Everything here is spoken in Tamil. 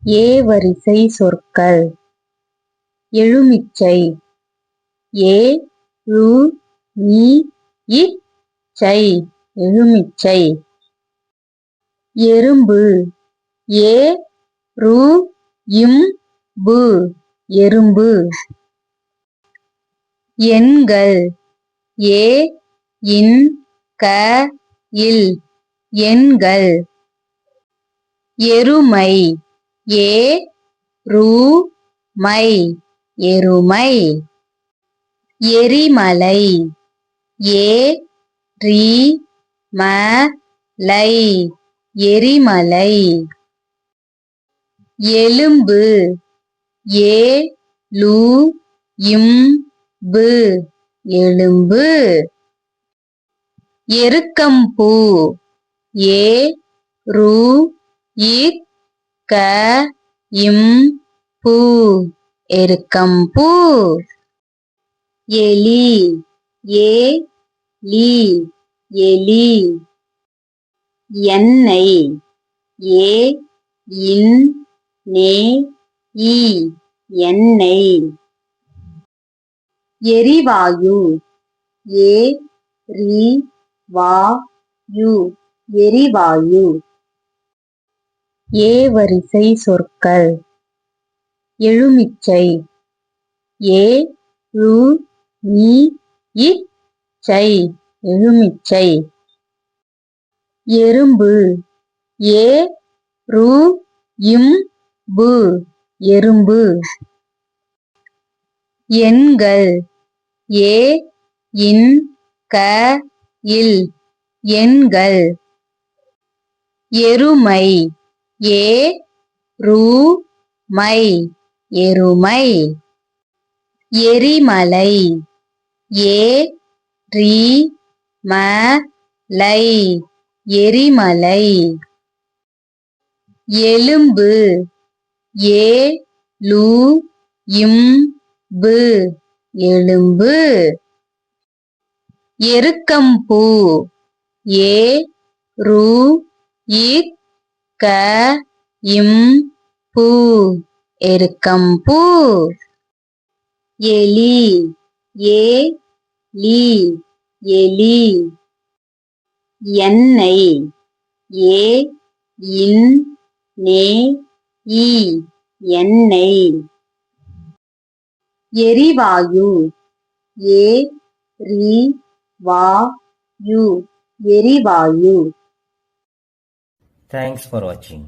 ஏவரிசை சொற்கள். எழுமிச்சை ஏ ழு இ இச்சை எழுமிச்சை. எறும்பு ஏ ரு இம் பு எறும்பு. எண்கள் ஏ இன் க இல் எண்கள். எருமை ஏ ரு மை எருமை. எரிமலை ஏ ரி ம லை எரிமலை. எலும்பு ஏ லு இம் பு எலும்பு. எருக்கம்பூ ஏ ரு இக் க இம் பூ எருக்கம்பூ. எலி ஏ லி எலி. எண்ணெய் ஏ இன் நே இ எண்ணெய். எரிவாயு ஏ ரி வா யு எரிவாயு. ஏவரிசை சொற்கள். எழுமிச்சை ஏ ழு இ இச்சை எழுமிச்சை. எறும்பு ஏ ரு இம் பு எறும்பு. எண்கள் ஏ இன் க இல் எண்கள். எருமை ஏ ரு மை எருமை. எரிமலை ஏ ரி ம லை எரிமலை. எலும்பு ஏ லு இம் பு எலும்பு. எருக்கம்பூ ஏ ரு இக் க இம் பூ எருக்கம்பூ. எலி ஏ லி எலி. எண்ணெய் ஏ இன் நே இ எண்ணெய். எரிவாயு ஏ ரி வா யு எரிவாயு. Thanks for watching.